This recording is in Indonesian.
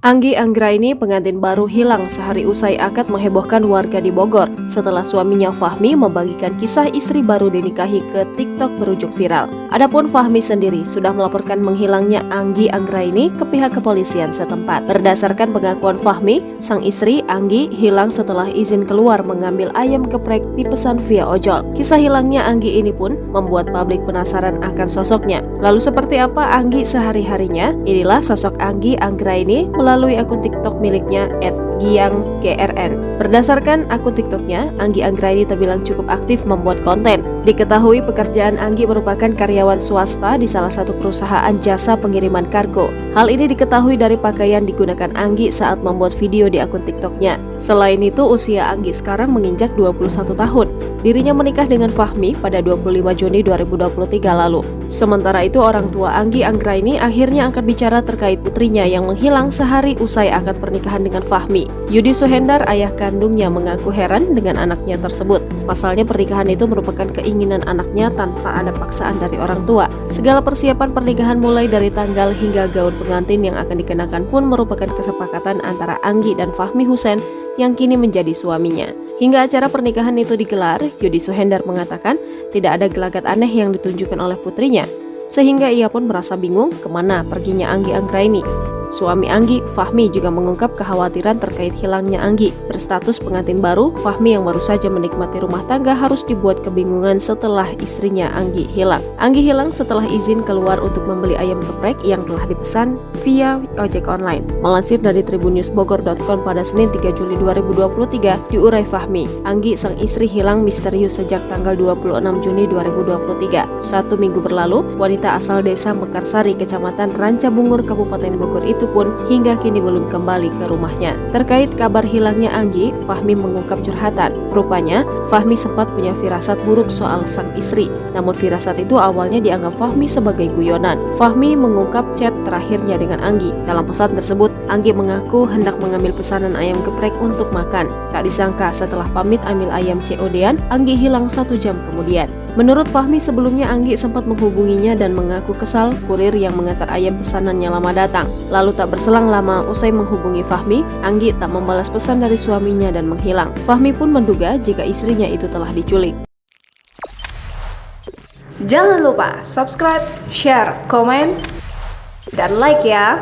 Anggi Anggraini, pengantin baru, hilang sehari usai akad menghebohkan warga di Bogor setelah suaminya Fahmi membagikan kisah istri baru dinikahi ke TikTok berujung viral. Adapun Fahmi sendiri sudah melaporkan menghilangnya Anggi Anggraini ke pihak kepolisian setempat. Berdasarkan pengakuan Fahmi, sang istri Anggi hilang setelah izin keluar mengambil ayam geprek dipesan via ojol. Kisah hilangnya Anggi ini pun membuat publik penasaran akan sosoknya. Lalu seperti apa Anggi sehari-harinya? Inilah sosok Anggi Anggraini melalui akun TikTok miliknya @gianggrn. Berdasarkan akun TikToknya, Anggi Anggraini terbilang cukup aktif membuat konten. Diketahui pekerjaan Anggi merupakan karyawan swasta di salah satu perusahaan jasa pengiriman kargo. Hal ini diketahui dari pakaian digunakan Anggi saat membuat video di akun TikToknya. Selain itu, usia Anggi sekarang menginjak 21 tahun. Dirinya menikah dengan Fahmi pada 25 Juni 2023 lalu. Sementara itu, orang tua Anggi Anggraini akhirnya angkat bicara terkait putrinya yang menghilang sehari usai akad pernikahan dengan Fahmi. Yudi Suhendar, ayah kandungnya, mengaku heran dengan anaknya tersebut. Pasalnya pernikahan itu merupakan keinginan anaknya tanpa ada paksaan dari orang tua. Segala persiapan pernikahan mulai dari tanggal hingga gaun pengantin yang akan dikenakan pun merupakan kesepakatan antara Anggi dan Fahmi Hussein yang kini menjadi suaminya. Hingga acara pernikahan itu digelar, Yudi Suhendar mengatakan tidak ada gelagat aneh yang ditunjukkan oleh putrinya, sehingga ia pun merasa bingung kemana perginya Anggi Anggraini. Suami Anggi, Fahmi, juga mengungkap kekhawatiran terkait hilangnya Anggi. Berstatus pengantin baru, Fahmi yang baru saja menikmati rumah tangga harus dibuat kebingungan setelah istrinya Anggi hilang. Anggi hilang setelah izin keluar untuk membeli ayam geprek yang telah dipesan via ojek online. Melansir dari tribunnewsbogor.com pada Senin 3 Juli 2023, diurai Fahmi, Anggi sang istri hilang misterius sejak tanggal 26 Juni 2023. 1 minggu berlalu, wanita asal desa Mekarsari, Kecamatan Rancabungur, Kabupaten Bogor itu pun hingga kini belum kembali ke rumahnya. Terkait kabar hilangnya Anggi, Fahmi mengungkap curhatan. Rupanya, Fahmi sempat punya firasat buruk soal sang istri. Namun firasat itu awalnya dianggap Fahmi sebagai guyonan. Fahmi mengungkap chat terakhirnya dengan Anggi. Dalam pesan tersebut, Anggi mengaku hendak mengambil pesanan ayam geprek untuk makan. Tak disangka setelah pamit ambil ayam COD-an, Anggi hilang 1 jam kemudian. Menurut Fahmi, sebelumnya Anggi sempat menghubunginya dan mengaku kesal kurir yang mengantar ayam pesanannya lama datang. Lalu tak berselang lama usai menghubungi Fahmi, Anggi tak membalas pesan dari suaminya dan menghilang. Fahmi pun menduga jika istrinya itu telah diculik. Jangan lupa subscribe, share, komen, dan like ya!